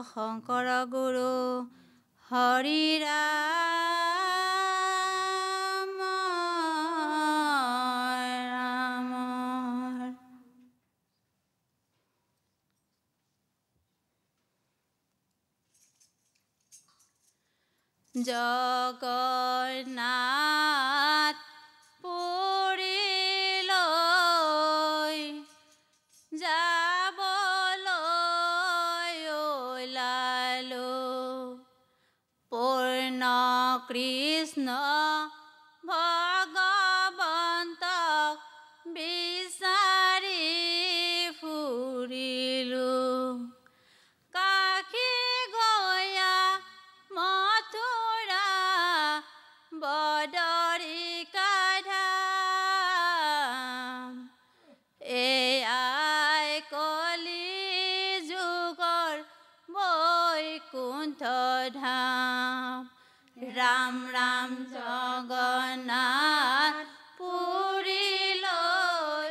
শংকৰ গুৰু হৰি ৰাম ৰাম। জগন্নাথ পুৰীলৈ যাবলৈ ওলালোঁ। পূৰ্ণ কৃষ্ণ ভগৱন্তক বিচাৰি ফুৰিলোঁ। কাশী গয়া মথুৰা বদৰিকা ধাম, এয়াই কলি যুগৰ বৈকুণ্ঠ ধাম। ৰাম ৰাম জগন্নাথ পুৰীলৈ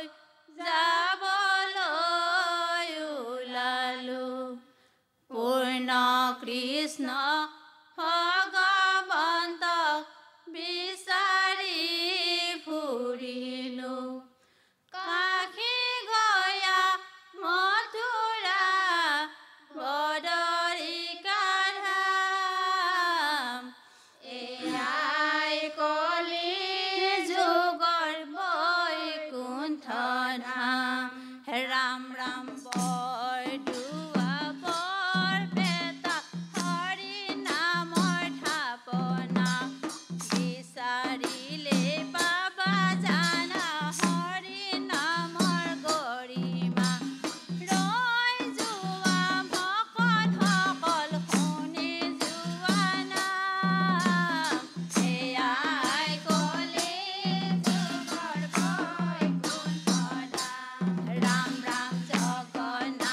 যাবলৈ ওলালোঁ। পূৰ্ণ কৃষ্ণ ভগৱন্তক বিচাৰি ফুৰিলোঁ। কাশী গয়া মথুৰা বদৰিকা ধাম, এয়াই কলি যুগৰ বৈকুণ্ঠ ধাম। ৰাম ৰাম বৰদুৱা বৰপেটা হৰি নামৰ থাপনা, বিচাৰিলে পাবা জানা হৰি নামৰ গৰিমা। ৰৈ যোৱা ভকতসকল শুনি যোৱা নাম, এয়াই কলি যুগৰ বৈকুণ্ঠ ধাম। ৰাম ৰাম জগন্নাথ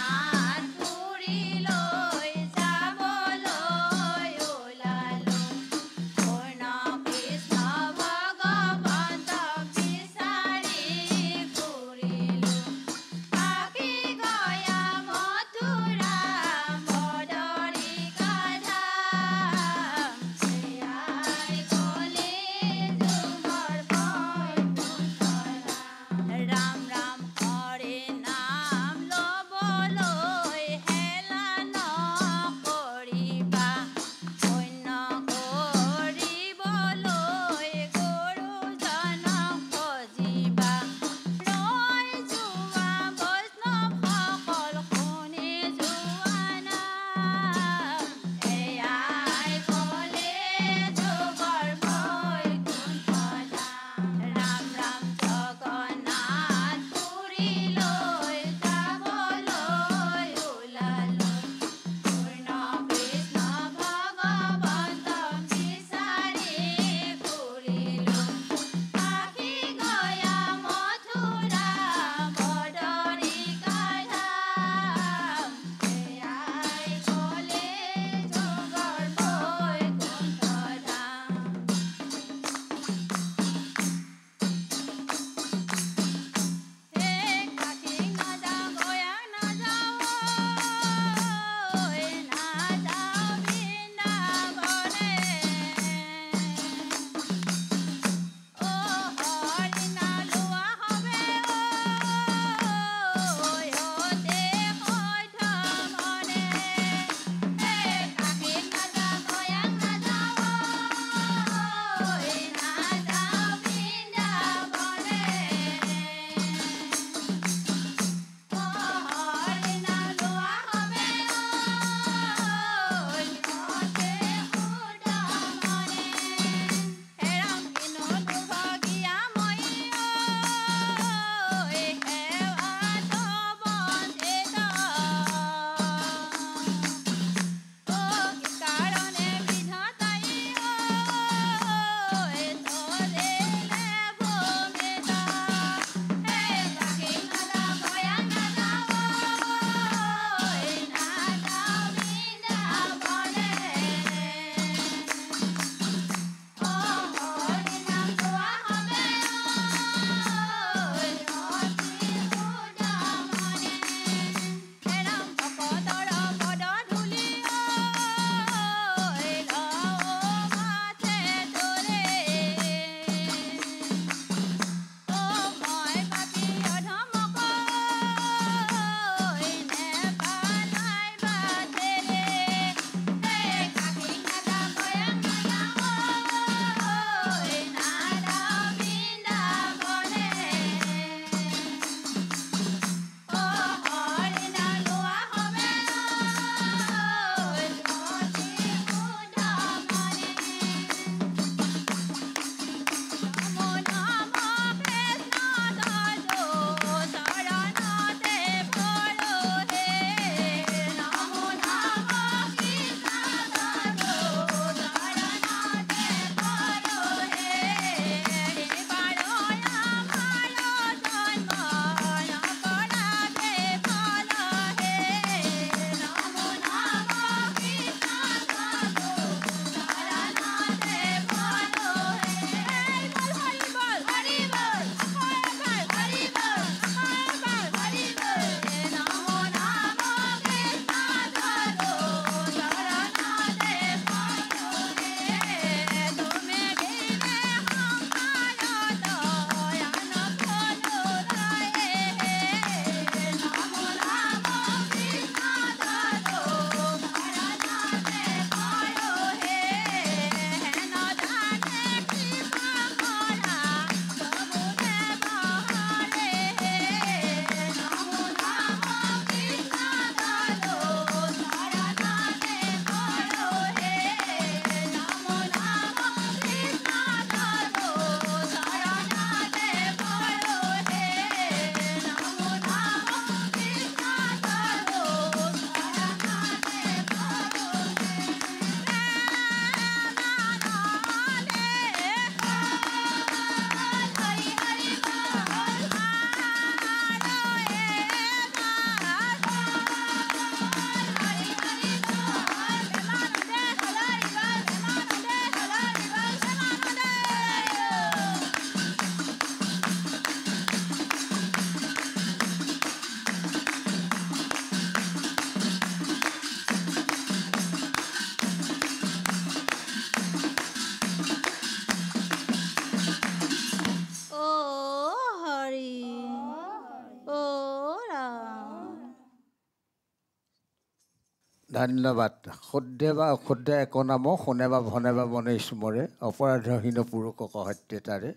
ধন্যবাদ। শুদ্ধে বা অশুদ্ধে এক নাম শুনে বা ভনে বা মনে স্মৰে অপৰাধহীন পুৰুষক সত্যতাৰে।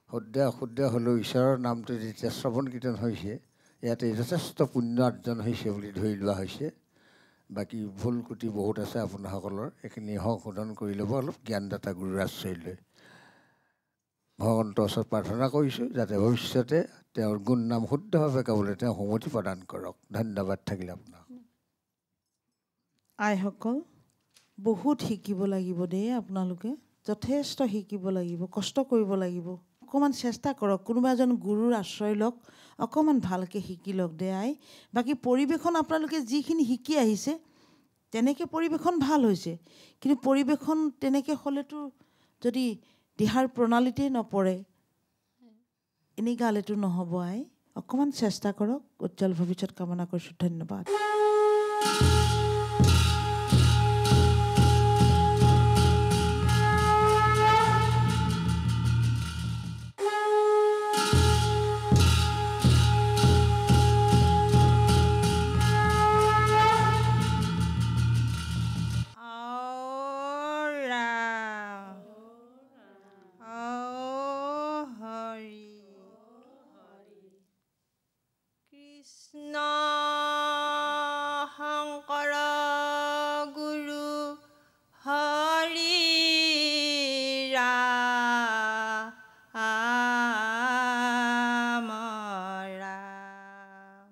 শুদ্ধে অশুদ্ধে হ'লেও ঈশ্বৰৰ নামটো যেতিয়া শ্ৰৱণ কীৰ্তন হৈছে ইয়াতে যথেষ্ট পুণ্য অৰ্জন হৈছে বুলি ধৰি লোৱা হৈছে। বাকী ভুল ক্ৰুটি বহুত আছে আপোনাসকলৰ, এইখিনি সংশোধন কৰি ল'ব অলপ জ্ঞানদাতা গুৰুৰ আশ্ৰয় লৈ। ভগৱন্তৰ ওচৰত প্ৰাৰ্থনা কৰিছোঁ যাতে ভৱিষ্যতে তেওঁৰ গুণ নাম শুদ্ধভাৱে গাবলৈ তেওঁ সমতি প্ৰদান কৰক। ধন্যবাদ থাকিল আপোনাক। আইসকল বহুত শিকিব লাগিব দেই, আপোনালোকে যথেষ্ট শিকিব লাগিব, কষ্ট কৰিব লাগিব। অকণমান চেষ্টা কৰক, কোনোবা এজন গুৰুৰ আশ্ৰয় লওক, অকণমান ভালকৈ শিকি লওক দে আই। বাকী পৰিৱেশন আপোনালোকে যিখিনি শিকি আহিছে তেনেকৈ পৰিৱেশন ভাল হৈছে, কিন্তু পৰিৱেশন তেনেকৈ হ'লেতো যদি দিহাৰ প্ৰণালীতেই নপৰে এনেই গালেতো নহ'ব আই। অকণমান চেষ্টা কৰক, উজ্জ্বল ভৱিষ্যত কামনা কৰিছোঁ। ধন্যবাদ। কৃষ্ণ শংকৰ গুৰু হৰি ৰাম ৰাম।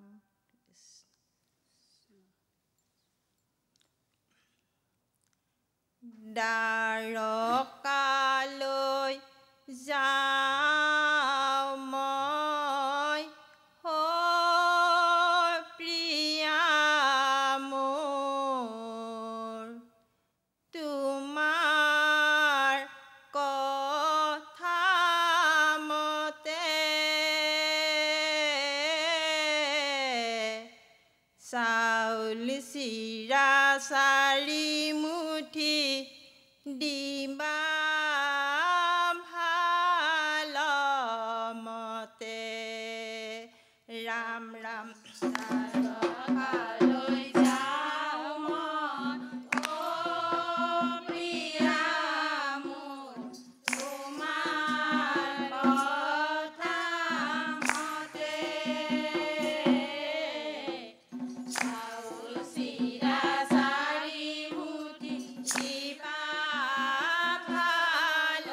দ্বাৰকালৈ যাওঁ মই প্ৰিয়া মোৰ, তোমাৰ কথা মতে চাউল চিৰা চাৰি মুঠি দিবা ভাল মতে। ৰাম ৰাম। দ্বাৰকালৈ যাওঁ মই প্ৰিয়া মোৰ, তোমাৰ কথা মতে চাউল চিৰা চাৰি মুঠি দিবা ভাল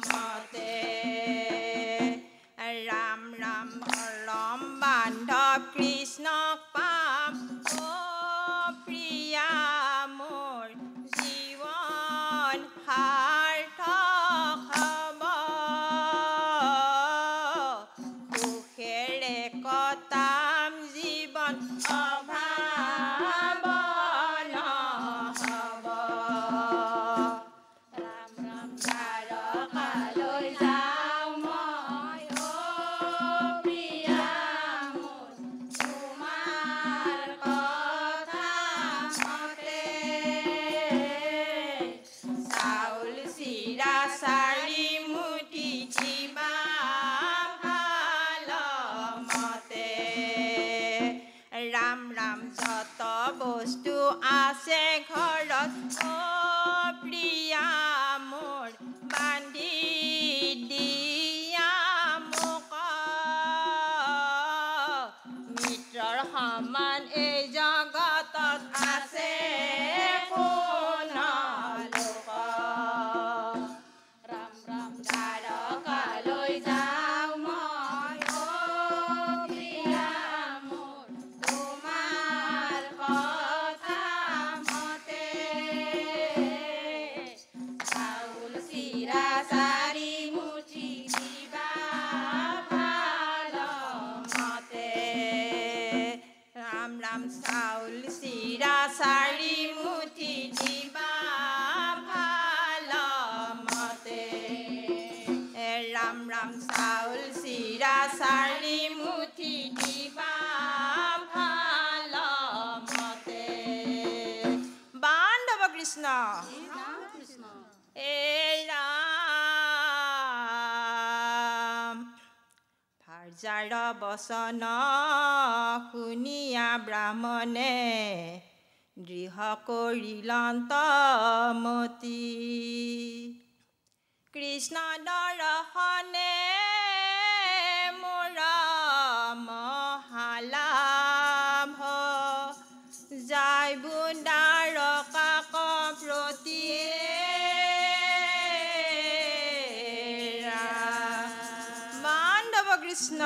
মতে। ৰাম ৰাম। পৰম বান্ধৱ কৃষ্ণক পাম প্ৰিয়া মোৰ, জীৱন সাৰ্থক হ'ব। সুখেৰে কটাম জীৱন অভাৱ নহ'ব। ৰাম ৰাম। দ্বাৰকালৈ যাওঁ মই প্ৰিয়া মোৰ, তোমাৰ কথা মতে চাউল চিৰা চাৰি মুঠি দিবা ভাল মতে। ৰাম ৰাম। যত বস্তু আছে ঘৰত প্ৰিয়া মোৰ, বান্ধি দিয়া মোক। মিত্ৰৰ সমান এই জগতত আছে কোন লোক। ৰাম ৰাম। দ্বাৰকালৈ যাওঁ মই প্ৰিয়া মোৰ, তোমাৰ কথা মতে চাউল চিৰা চাৰি মুঠি দিবা ভাল মতে। ৰাম ৰাম। চাউল চিৰা চাৰি মুঠি দিবা ভাল মতে। ৰাম ৰাম। চাউল চিৰা চাৰি মুঠি দিবা ভাল মতে। বান্ধৱ কৃষ্ণ এ ৰাম। ভাৰ্যাৰ বচন শুনিয়া ব্ৰাহ্মণে দৃঢ় কৰিলন্তমতি কৃষ্ণ দৰ্শনে মোৰ মহালাভ যায় বুণ্ডাৰকাক প্ৰতি মাধৱ কৃষ্ণ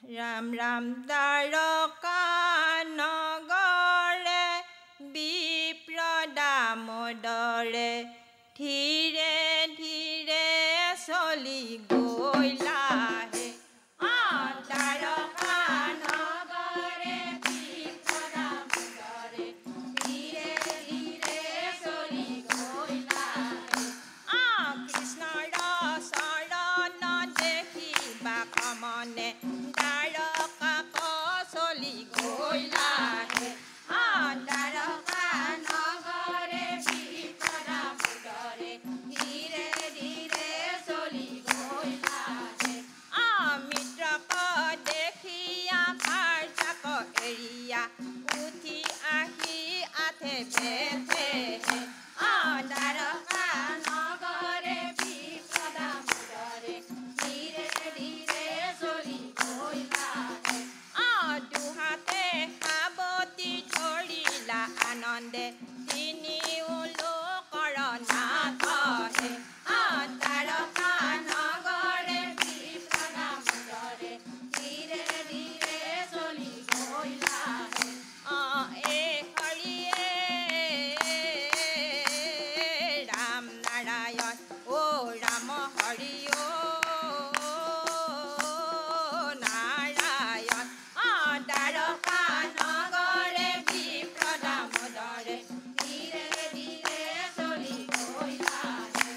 ৰাম ৰাম দ্বাৰকা নগৰে বিপ্ৰ দামোদৰে ধীৰে ধীৰে চলি গৈলাহে দ্বাৰকা নগৰে বিপ্ৰ দামোদৰে ধীৰে ধীৰে চলি গৈলাহে কৃষ্ণৰ চৰণ দেখিবা কমনে দ্বাৰকাক চলি গৈলাহে দ্বাৰকা নগৰে বিপ্ৰ দামোদৰে ধীৰে ধীৰে চলি গৈলাহে মিত্ৰক দেখিয়া ভাৰ্যাক এৰিয়া উঠি আহি আঠে বেঠেহে দ্বাৰকা নগৰে বিপ্ৰ দামোদৰে ধীৰে ধীৰে চলি গৈলাহে দুহাতে সাৱতি ধৰিলা আনন্দে তিনিও লোকৰ নাথহে দ্বাৰকা নগৰে বিপ্ৰ দামোদৰে ধীৰে ধীৰে চলি গৈলাহে এই হৰিয়ে ৰাম নাৰায়ণ ৰাম হৰি নাৰায়ণ দ্বাৰকা নগৰে বিপ্ৰ দামোদৰে ধীৰে ধীৰে চলি গৈলাহে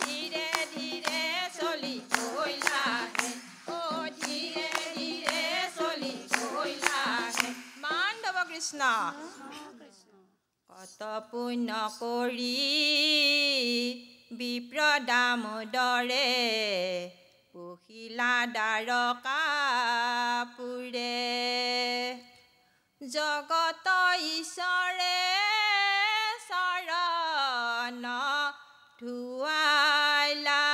ধীৰে ধীৰে চলি গৈলাহে ধীৰে ধীৰে চলি গৈলাহে মাধৱ কৃষ্ণ কত পুণ্য কৰি বিপ্ৰ দামোদৰে পুহিলা দ্বাৰকাপুৰে জগত ঈশ্বৰে চৰণ ধুৱাইলা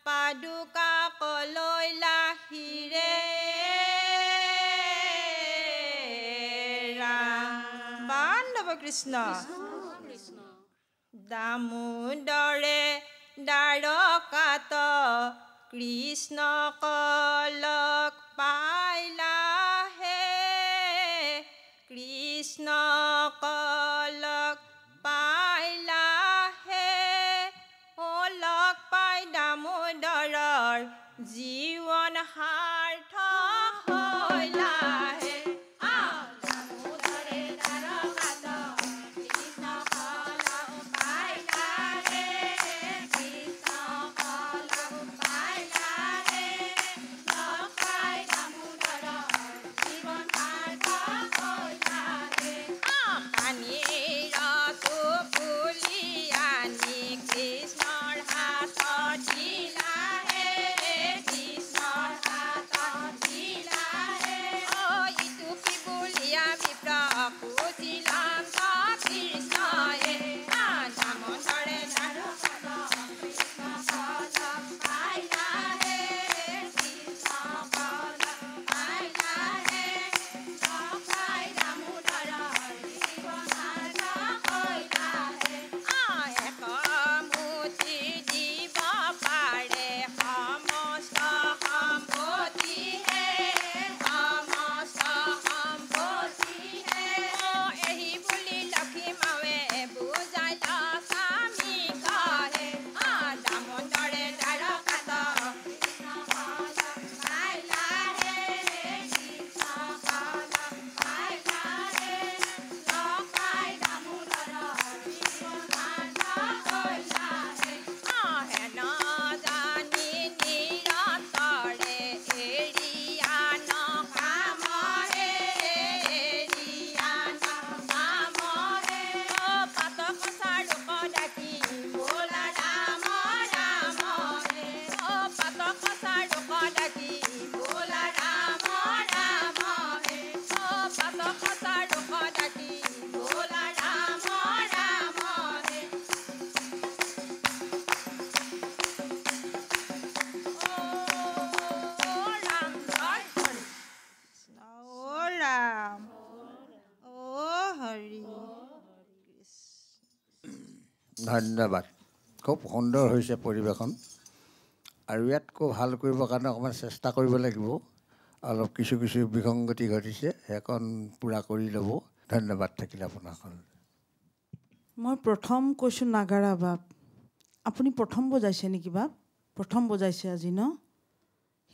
পাদুকা কলৈলা হিৰে বান্ধৱ কৃষ্ণ দামোদৰে দ্বাৰকাত কৃষ্ণ কলক পাইলাহে কৃষ্ণ কলক পাইলাহে লগ পাই দামোদৰৰ জীৱন সাৰ্থক হৈলাহে দামোদৰে দ্বাৰকাত কৃষ্ণ কলক পাইলাহে কৃষ্ণ কলক পাইলাহে লগ পাই দামোদৰৰ ধন্যবাদ। খুব সুন্দৰ হৈছে পৰিৱেশন। আৰু ইয়াতকৈ ভাল কৰিবৰ কাৰণে অকণমান চেষ্টা কৰিব লাগিব। অলপ কিছু বিসংগতি ঘটিছে, সেইকণ পূৰা কৰি ল'ব। ধন্যবাদ থাকিলে আপোনাক। মই প্ৰথম কৈছোঁ নাগাৰা বাপ। আপুনি প্ৰথম বজাইছে নেকি বাপ? প্ৰথম বজাইছে আজি ন?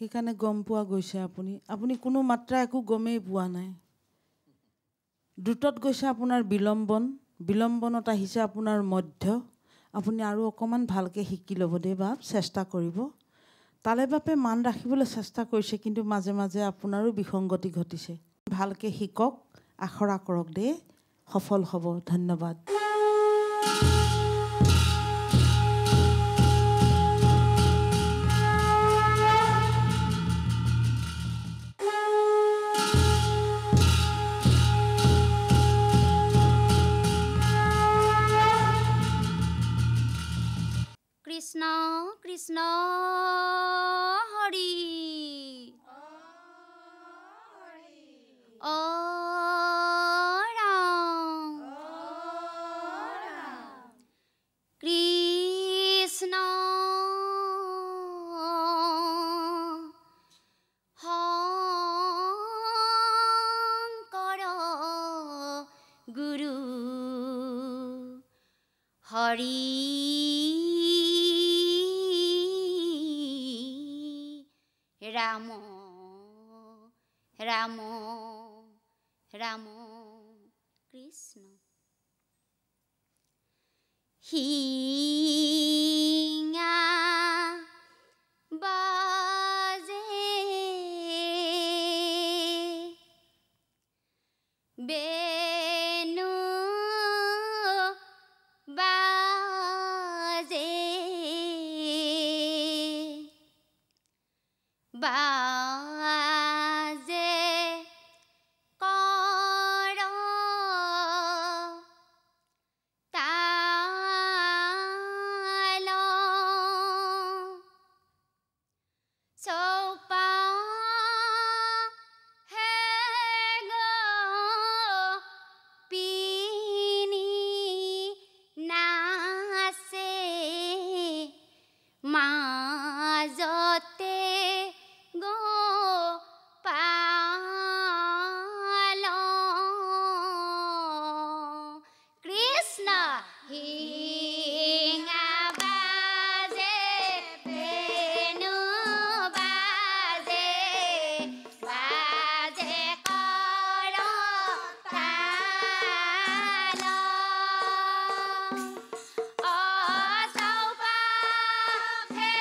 সেইকাৰণে গম পোৱা গৈছে আপুনি। আপুনি কোনো মাত্ৰা একো গমেই পোৱা নাই। দ্ৰুতত গৈছে আপোনাৰ বিলম্বন, বিলম্বনত আহিছে আপোনাৰ মধ্য। আপুনি আৰু অকণমান ভালকৈ শিকি ল'ব দেই বাপ, চেষ্টা কৰিব। তালে বাপে মান ৰাখিবলৈ চেষ্টা কৰিছে, কিন্তু মাজে মাজে আপোনাৰো বিসংগতি ঘটিছে। ভালকৈ শিকক, আখৰা কৰক দেই, সফল হ'ব। ধন্যবাদ। কৃষ্ণ কৃষ্ণ হৰি অ ৰাম কৃষ্ণ শংকৰ গুৰু হৰি ৰাম ৰাম ৰাম কৃষ্ণ হিঙা বাজে বেনু বাজে বাজে কৰ তাল চৌপাহে পিনি নাচে মাজতে গোপাল কৃষ্ণ হিঙা বাজে বেনু বাজে বাজে কৰ তাল চৌপাহে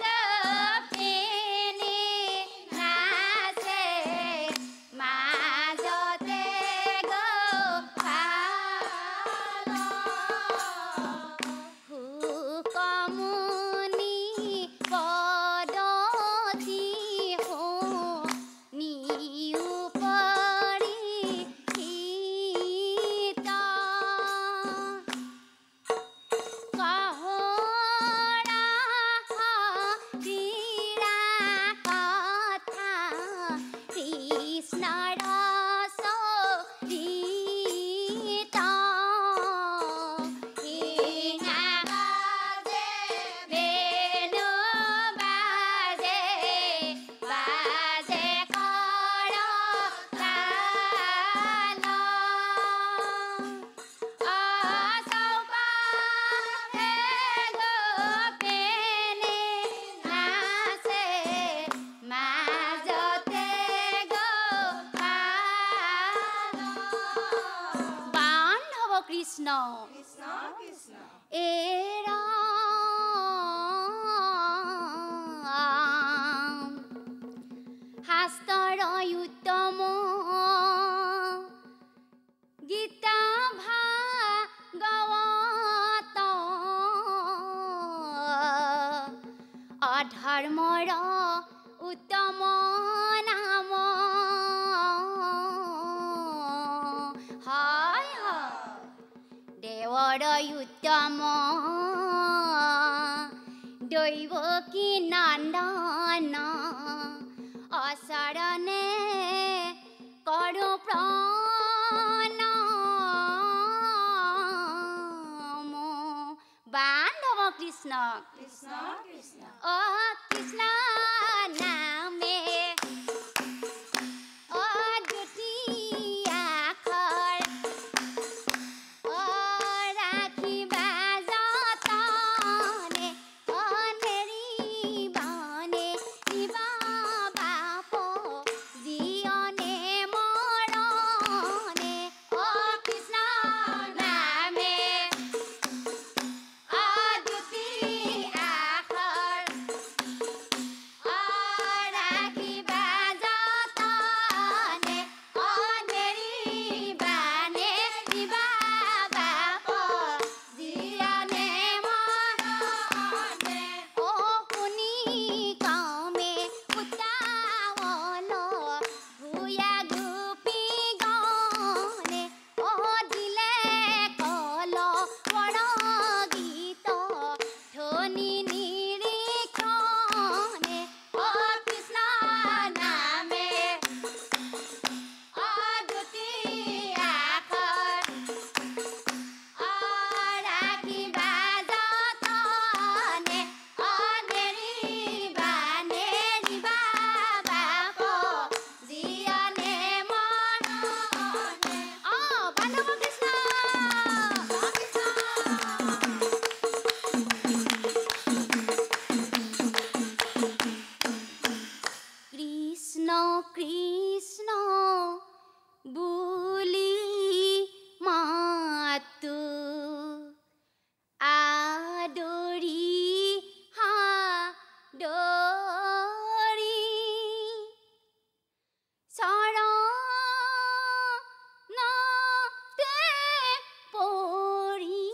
গোপিনী নাচে মাজতে গোপাল হুকমুনি পদতি নিউ পৰিহিত কহৰা ক্ৰীড়া কথা কৃষ্ণৰ চৰিত হিঙা বাজে বেনু বাজে বাজে কৰ তাল চৌপাহে গোপিনী নাচে মাজতে গোপাল বান্ধৱ কৃষ্ণ এৰা শাস্ত্ৰৰ উত্তম গীতা ভাগৱত অধৰ্মৰ উত্তম নাম হয় দেৱৰ উত্তম দৈৱকী নন্দন অচৰণে কৰো প্ৰণাম কৃষ্ণ কৃষ্ণ অ কৃষ্ণ নামে অ দুটি আখৰ অ ৰাখিবা যতনে অ নেৰিবানে দিবা বাপ জীয়নে মৰণে অ কৃষ্ণ নামে অ দুটি আখৰ অ ৰাখিবা যতনে অ নেৰিবানে দিবা বাপ জীয়নে মৰণে অ শুনি কামে উতাৱল ভূঞা গোপী গণে অ দিলে কল বড় গীত ধ্বনি নিৰীক্ষণে অ কৃষ্ণ নামে অ দুটি আখৰ অ ৰাখিবা যতনে অ নেৰিবানে দিবা বাপ জীয়নে মৰণে অ বান্ধৱ কৃষ্ণ কৃষ্ণ কৃষ্ণ বুলি মাতো আদৰি সাদৰি চৰণতে পৰি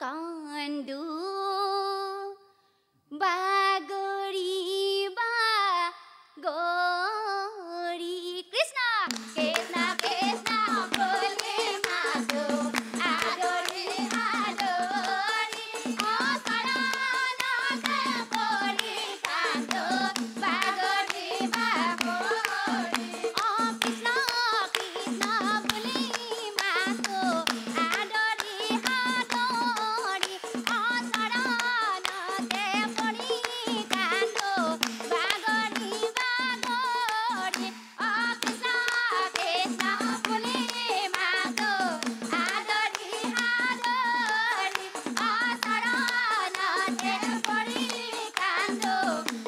কান্দো বাগৰি বাগৰি কৃষ্ণ কৃষ্ণ কৃষ্ণ বুলি মাতো আদৰি সাদৰি অ চৰণতে পৰি কান্দো বাগৰি বাগৰি অ কৃষ্ণ কৃষ্ণ বুলি মাতো আদৰি সাদৰি অ চৰণতে পৰি কান্দো বাগৰি বাগৰি অ কৃষ্ণ কৃষ্ণ বুলি মাতো আদৰি সাদৰি অ চৰণতে পৰি কান্দো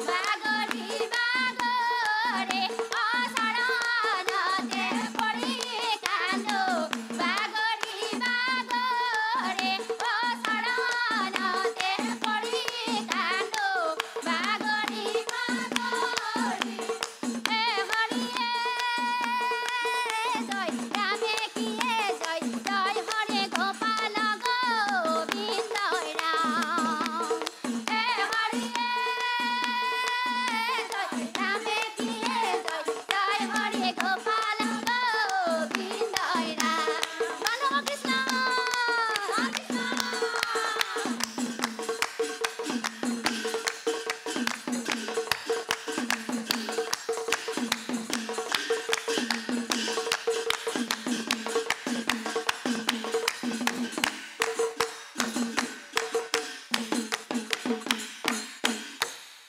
বাগৰি বাগৰি অ চৰণতে পৰি কান্দো বাগৰি বাগৰি অ চৰণতে পৰি কান্দো বাগৰি বাগৰি হে হৰিয়ে জয় ৰামে কিয়ে জয় জয় হৰে গোপাল গোবিন্দ ৰাম হে হৰিয়ে জয় ৰামে কিয়ে জয় জয় হৰে গোপাল গোবিন্দ ৰাম বান্ধৱ কৃষ্ণ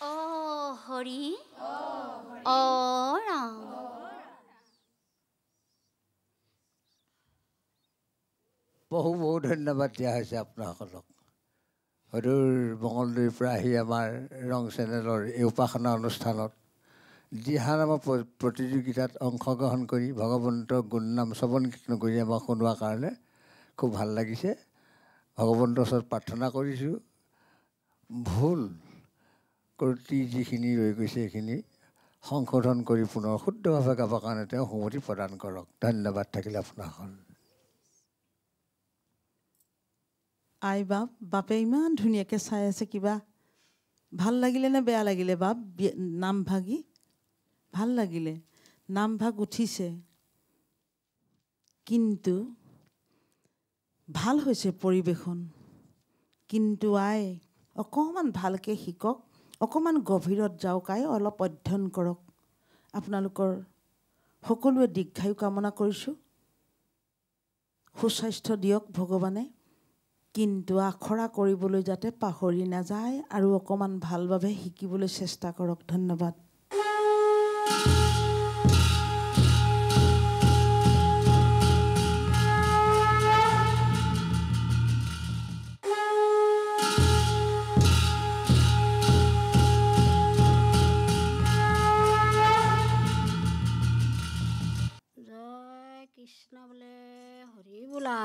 অ হৰি অ ৰাম বহু বহু ধন্যবাদ দিয়া হৈছে আপোনাসকলক সদূৰ মঙলদৈৰ পৰা আহি আমাৰ ৰং চেনেলৰ এই উপাসনা অনুষ্ঠানত দিহানামৰ প্ৰতিযোগিতাত অংশগ্ৰহণ কৰি ভগৱন্তৰ গুণনাম শ্ৰৱণ কীৰ্তন কৰি আমাক শুনোৱাৰ কাৰণে খুব ভাল লাগিছে ভগৱন্তৰ ওচৰত প্ৰাৰ্থনা কৰিছোঁ ভুল ত্ৰুটি যিখিনি ৰৈ গৈছে সেইখিনি সংশোধন কৰি পুনৰ শুদ্ধভাৱে গাবৰ কাৰণে তেওঁ সুমতি প্ৰদান কৰক ধন্যবাদ থাকিলে আপোনাসকল আই বাপ বাপে ইমান ধুনীয়াকৈ চাই আছে কিবা ভাল লাগিলে নে বেয়া লাগিলে বাপ নাম ভাগি ভাল লাগিলে নাম ভাগ উঠিছে কিন্তু ভাল হৈছে পৰিৱেশন কিন্তু আই অকণমান ভালকৈ শিকক অকণমান গভীৰত যাওক আই অলপ অধ্যয়ন কৰক আপোনালোকৰ সকলোৱে দীৰ্ঘায়ু কামনা কৰিছোঁ সুস্বাস্থ্য দিয়ক ভগৱানে কিন্তু আখৰা কৰিবলৈ যাতে পাহৰি নাযায় আৰু অকণমান ভালভাৱে শিকিবলৈ চেষ্টা কৰক। ধন্যবাদ। জয় কৃষ্ণ বোলে হৰি বোলা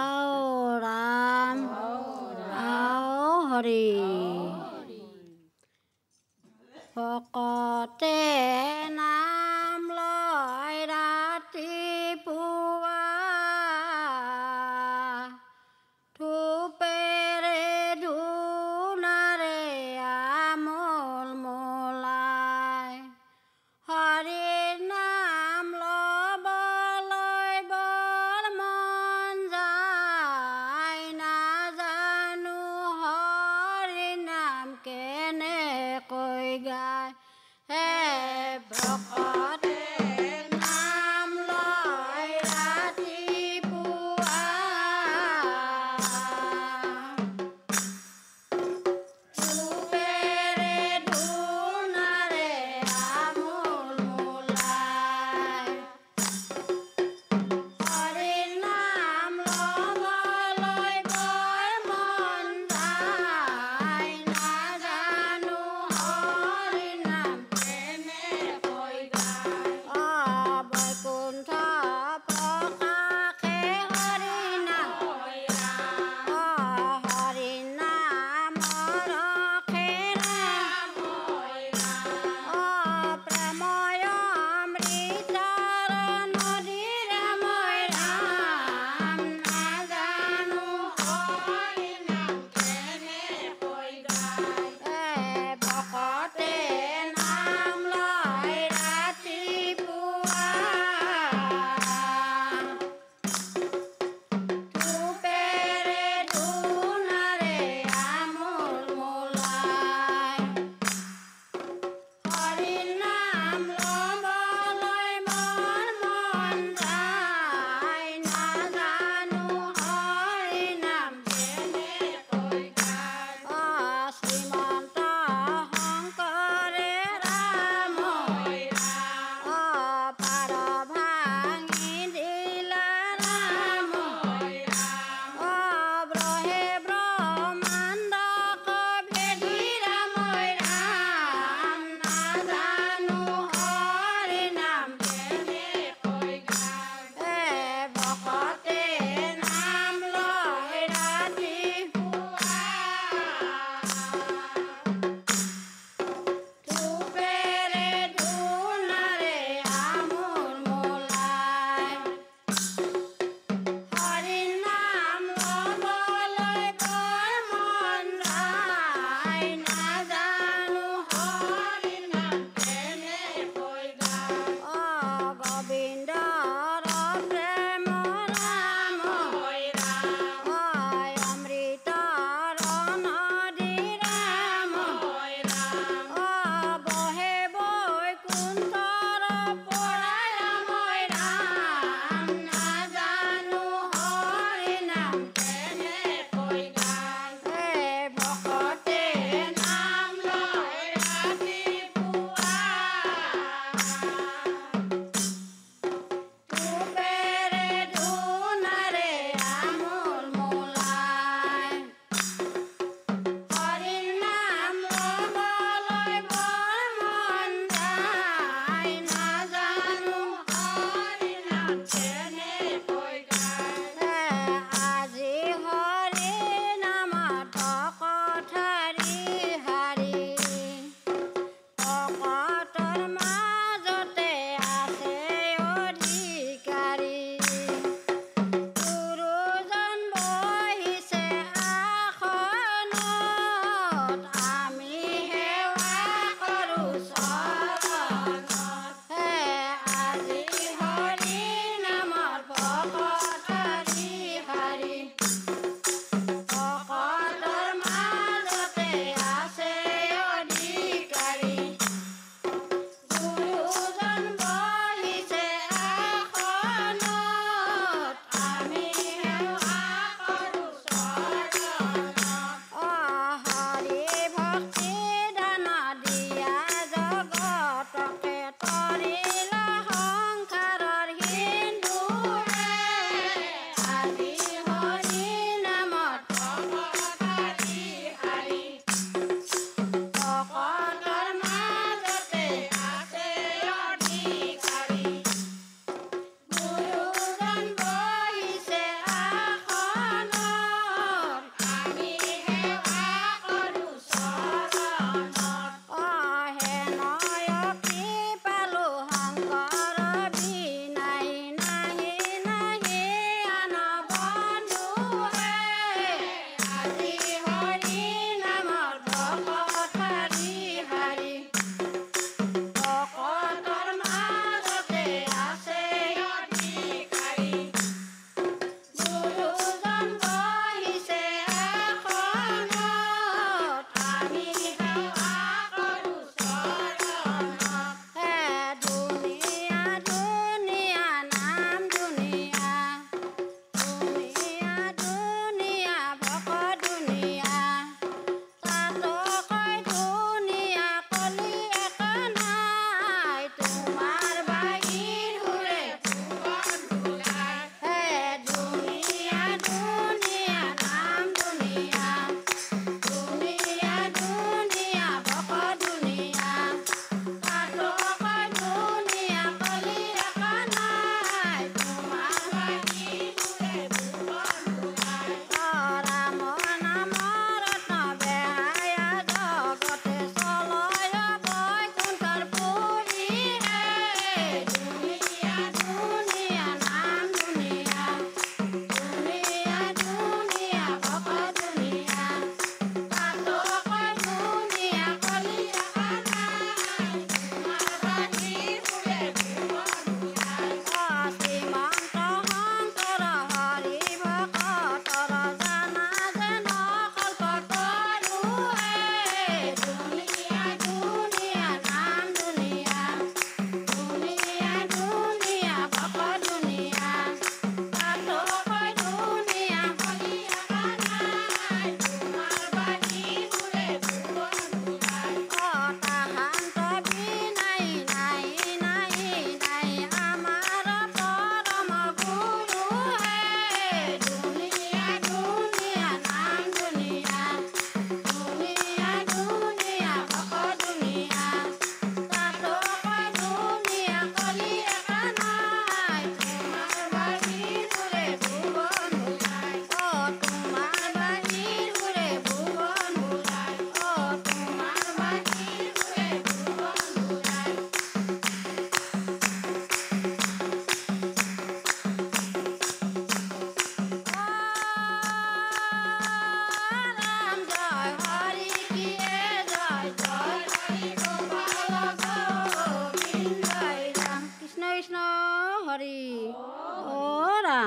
আও ৰাম আও হৰি ভকতে নাম লয় ৰাতিপুৱা ধূপেৰে ধূনাৰে আমোল মোলাই হৰিৰ নাম ল'বলৈ বৰ মন যায় নাজানো হৰিৰ নাম কেনেকৈ গায় হে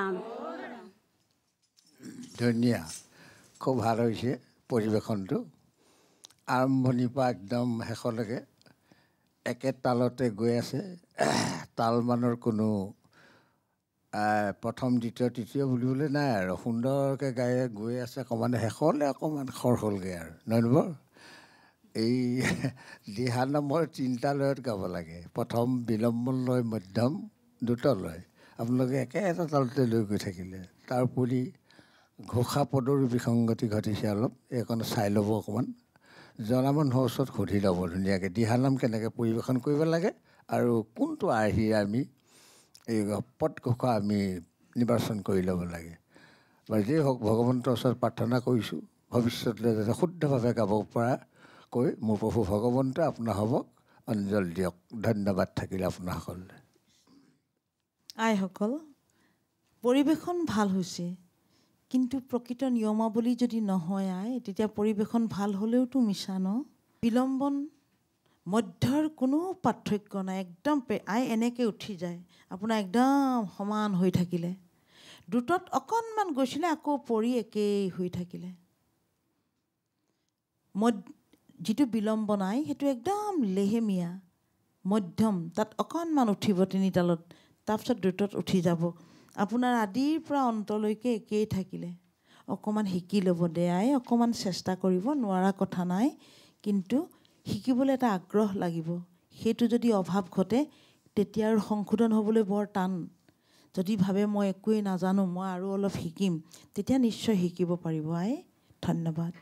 ৰাম ধুনীয়া খুব ভাল হৈছে পৰিৱেশনটো আৰম্ভণিৰ পৰা একদম শেষলৈকে একে তালতে গৈ আছে তালমানৰ কোনো প্ৰথম দ্বিতীয় তৃতীয় বুলিবলৈ নাই আৰু সুন্দৰকৈ গাই গৈ আছে অকণমান শেষলৈ অকণমান খৰ হ'লগৈ আৰু নহয় বাৰু এই দিহানামৰ তিনিটা লয়ত গাব লাগে প্ৰথম বিলম্বন লয় মধ্যম দ্ৰুত লয় আপোনালোকে একে এটা তালতে লৈ গৈ থাকিলে তাৰ উপৰি ঘোষা পদৰো বিসংগতি ঘটিছে অলপ এইকণ চাই ল'ব অকণমান জনা মানুহৰ ওচৰত সুধি ল'ব ধুনীয়াকৈ দিহানাম কেনেকৈ পৰিৱেশন কৰিব লাগে আৰু কোনটো আৰ্হি আমি এই পদ ঘোষা আমি নিৰ্বাচন কৰি ল'ব লাগে বা যিয়ে হওক ভগৱন্তৰ ওচৰত প্ৰাৰ্থনা কৰিছোঁ ভৱিষ্যতলৈ যাতে শুদ্ধভাৱে গাব পৰাকৈ মোৰ প্ৰভু ভগৱন্তই আপোনাৰ হ'বক অঞ্জল দিয়ক ধন্যবাদ থাকিলে আপোনাসকললৈ আইসকল পৰিৱেশন ভাল হৈছে কিন্তু প্ৰকৃত নিয়মাৱলী যদি নহয় আই তেতিয়া পৰিৱেশন ভাল হ'লেওতো মিছা ন বিলম্বন মধ্যৰ কোনো পাৰ্থক্য নাই একদম আই এনেকৈ উঠি যায় আপোনাৰ একদম সমান হৈ থাকিলে দ্ৰুতত অকণমান গৈছিলে আকৌ পৰি একেই হৈ থাকিলে যিটো বিলম্বন আই সেইটো একদম লেহেমীয়া মধ্যম তাত অকণমান উঠিব তিনিতালত তাৰপিছত দ্ৰুতত উঠি যাব আপোনাৰ আদিৰ পৰা অন্তলৈকে একেই থাকিলে অকণমান শিকি ল'ব দে আই অকণমান চেষ্টা কৰিব নোৱাৰা কথা নাই কিন্তু শিকিবলৈ এটা আগ্ৰহ লাগিব সেইটো যদি অভাৱ ঘটে তেতিয়া আৰু সংশোধন হ'বলৈ বৰ টান যদি ভাবে মই একোৱেই নাজানো মই আৰু অলপ শিকিম তেতিয়া নিশ্চয় শিকিব পাৰিব আই ধন্যবাদ